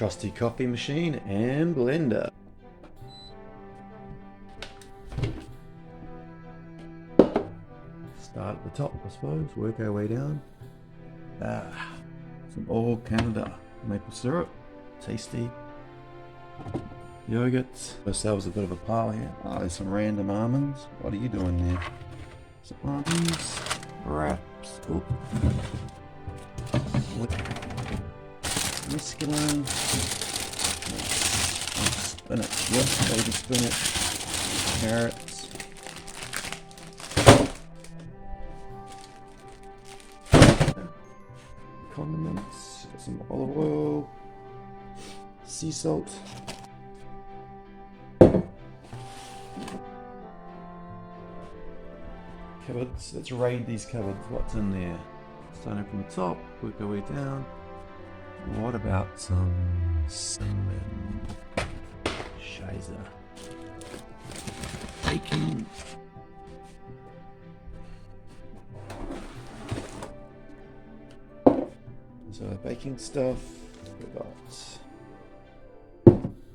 trusty coffee machine and blender. Start at the top, I suppose, work our way down. Some All Canada maple syrup, tasty. Yogurt, ourselves a bit of a pile here. There's some random almonds. What are you doing there? Some almonds, wraps, mescaline, spinach, yes, baby spinach, carrots, condiments, got some olive oil, sea salt, cupboards. Let's raid these cupboards. What's in there? Starting from the top, work our way down. What about some cinnamon? Shiza. Baking. So baking stuff. We got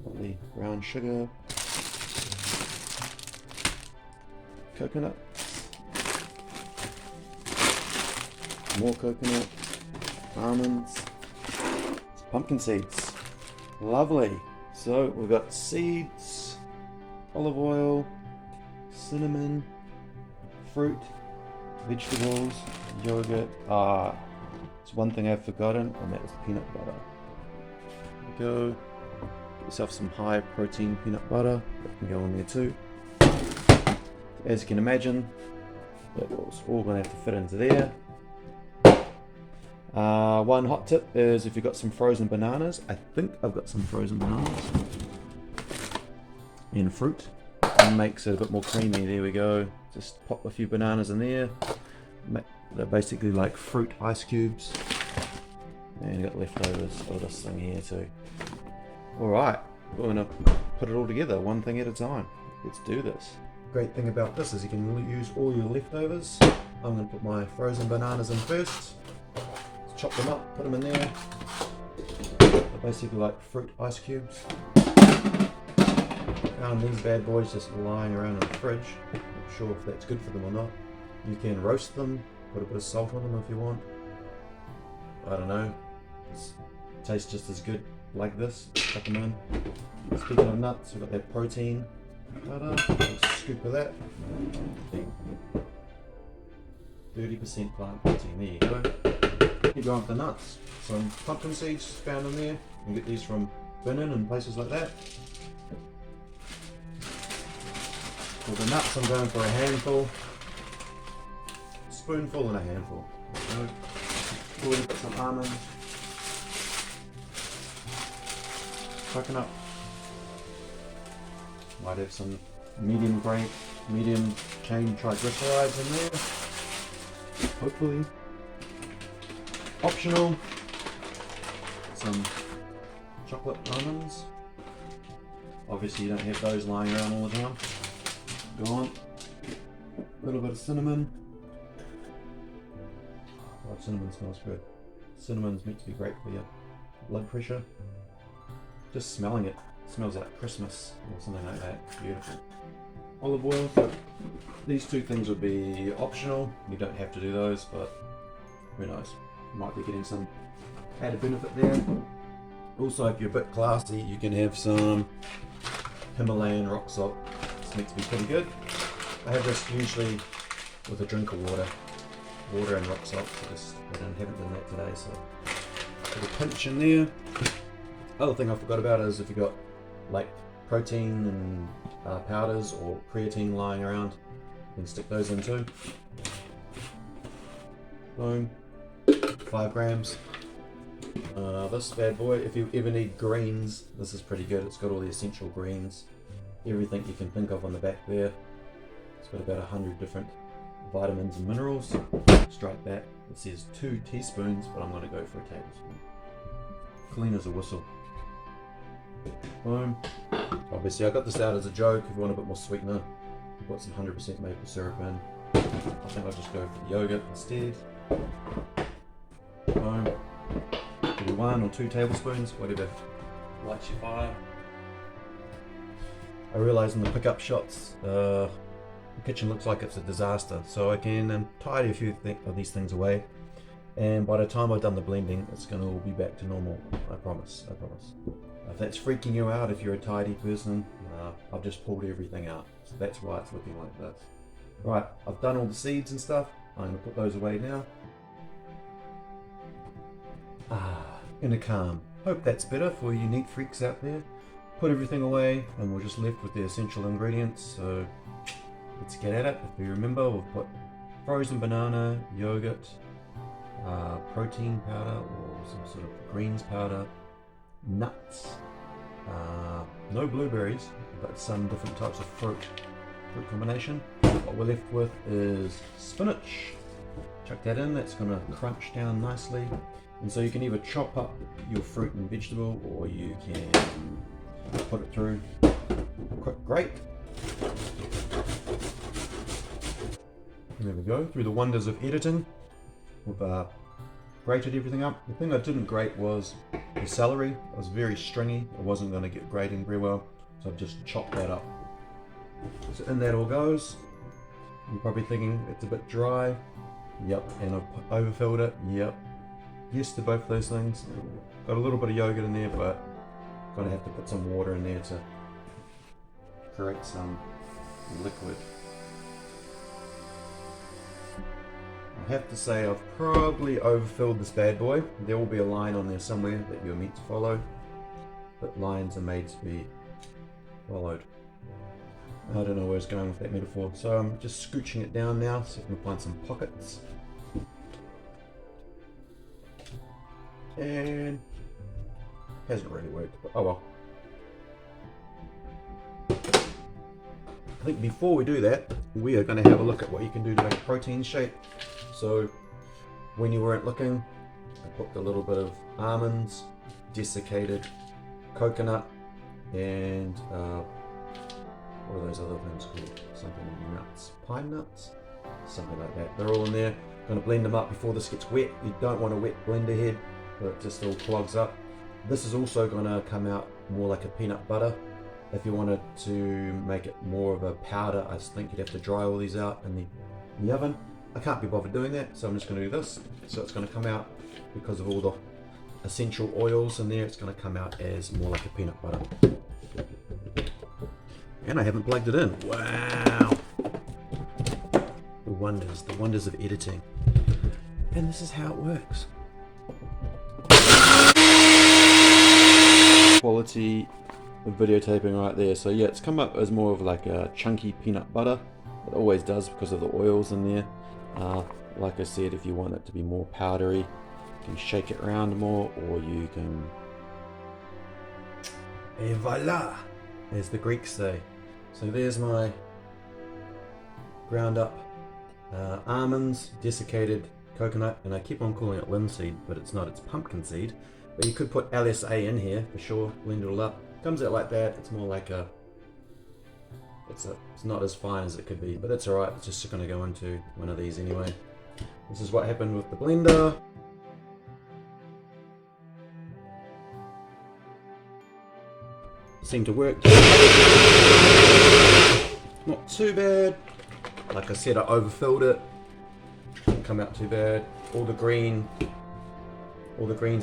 lovely brown sugar, coconut, more coconut, almonds, pumpkin seeds. Lovely. So we've got seeds, olive oil, cinnamon, fruit, vegetables, yogurt. There's one thing I've forgotten, and that is peanut butter. There we go. Get yourself some high protein peanut butter. That can go in there too. As you can imagine, that was all going to have to fit into there. One hot tip is if you've got some frozen bananas. I think I've got some frozen bananas and fruit. It makes it a bit more creamy. There we go. Just pop a few bananas in there. They're basically like fruit ice cubes. And you got leftovers of this thing here too. Alright, we're going to put it all together one thing at a time. Let's do this. Great thing about this is you can use all your leftovers. I'm going to put my frozen bananas in first. Chop them up, put them in there. They're basically like fruit ice cubes. Found these bad boys just lying around in the fridge. Not sure if that's good for them or not. You can roast them, put a bit of salt on them if you want. I don't know. It tastes just as good like this. Chuck them in. Speaking of nuts, we've got that protein butter. A scoop of that. 30% plant protein. There you go. Keep going with the nuts. Some pumpkin seeds found in there. You can get these from Binnin and places like that. For the nuts, I'm going for a handful. Spoonful and a handful. There we go. Put some almonds. Coconut. Might have some medium chain triglycerides in there. Hopefully. Optional. Some chocolate almonds. Obviously you don't have those lying around all the time. Go on. A little bit of cinnamon. Oh, cinnamon smells good. Cinnamon's meant to be great for your blood pressure. Just smelling it smells like Christmas or something like that. Beautiful. Olive oil. These two things would be optional. You don't have to do those, but who knows. You might be getting some added benefit there. Also, if you're a bit classy, you can have some Himalayan rock salt. It's meant to be pretty good. I have this usually with a drink of water. Water and rock salt. I haven't done that today, so put a pinch in there. Other thing I forgot about is if you've got like protein and powders or creatine lying around, you can stick those in too. Boom. 5 grams. This bad boy, if you ever need greens, this is pretty good. It's got all the essential greens. Everything you can think of on the back there. It's got about 100 different vitamins and minerals. Strike that. It says 2 teaspoons, but I'm going to go for a tablespoon. Clean as a whistle. Boom. Obviously I got this out as a joke. If you want a bit more sweetener, I've got some 100% maple syrup in. I think I'll just go for the yogurt instead. Boom. Maybe 1 or 2 tablespoons, whatever lights your fire. I realise in the pickup shots, the kitchen looks like it's a disaster, so I can tidy a few of these things away, and by the time I've done the blending, it's going to all be back to normal. I promise, I promise. If that's freaking you out, if you're a tidy person, I've just pulled everything out, so that's why it's looking like this. Right, I've done all the seeds and stuff. I'm going to put those away now. Inner calm. Hope that's better for you neat freaks out there. Put everything away and we're just left with the essential ingredients, so let's get at it. If you remember, we've put frozen banana, yogurt, protein powder or some sort of greens powder, nuts, no blueberries, but some different types of fruit combination. What we're left with is spinach. Chuck that in, that's going to crunch down nicely. And so you can either chop up your fruit and vegetable, or you can put it through a quick grate. And there we go, through the wonders of editing. We've grated everything up. The thing I didn't grate was the celery. It was very stringy. It wasn't going to get grating very well, so I've just chopped that up. So in that all goes. You're probably thinking it's a bit dry. Yep, and I've overfilled it. Yep. Yes to both those things. Got a little bit of yogurt in there, but gonna have to put some water in there to create some liquid. I have to say I've probably overfilled this bad boy. There will be a line on there somewhere that you're meant to follow, but lines are made to be followed. I don't know where it's going with that metaphor, so I'm just scooching it down now so I can find some pockets. And hasn't really worked, but oh well. I think before we do that, we are going to have a look at what you can do to make a protein shake. So when you weren't looking, I put a little bit of almonds, desiccated coconut, and what are those other things called? Something nuts, pine nuts, something like that. They're all in there. Going to blend them up before this gets wet. You don't want a wet blender head, but it just all clogs up. This is also going to come out more like a peanut butter. If you wanted to make it more of a powder, I just think you'd have to dry all these out in the oven. I can't be bothered doing that, so I'm just going to do this. So it's going to come out, because of all the essential oils in there, it's going to come out as more like a peanut butter. And I haven't plugged it in. Wow! The wonders of editing. And this is how it works. Quality of videotaping right there. So yeah, it's come up as more of like a chunky peanut butter. It always does because of the oils in there. Like I said, if you want it to be more powdery, you can shake it around more, or you can... Et voila! As the Greeks say. So there's my ground up almonds, desiccated coconut, and I keep on calling it linseed, but it's not, it's pumpkin seed. But you could put LSA in here for sure, blend it all up. Comes out like that. It's more like a, it's not as fine as it could be, but that's alright. It's just going to go into one of these anyway. This is what happened with the blender. Seemed to work. Not too bad. Like I said, I overfilled it. Didn't come out too bad. All the greens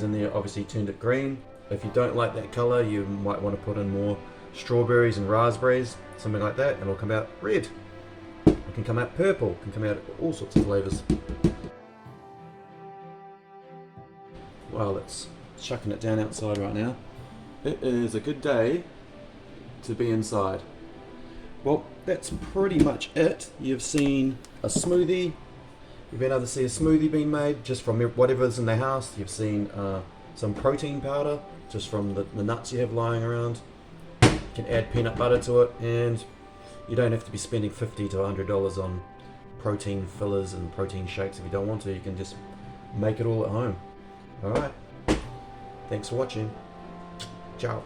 in there obviously turned it green. If you don't like that color, you might want to put in more strawberries and raspberries, something like that, and it'll come out red. It can come out purple, it can come out all sorts of flavors. Well, it's chucking it down outside right now. It is a good day to be inside. Well, that's pretty much it. You've seen a smoothie. You've been able to see a smoothie being made just from whatever's in the house. You've seen some protein powder just from the nuts you have lying around. You can add peanut butter to it, and you don't have to be spending $50 to $100 on protein fillers and protein shakes. If you don't want to, you can just make it all at home. Alright, thanks for watching. Ciao.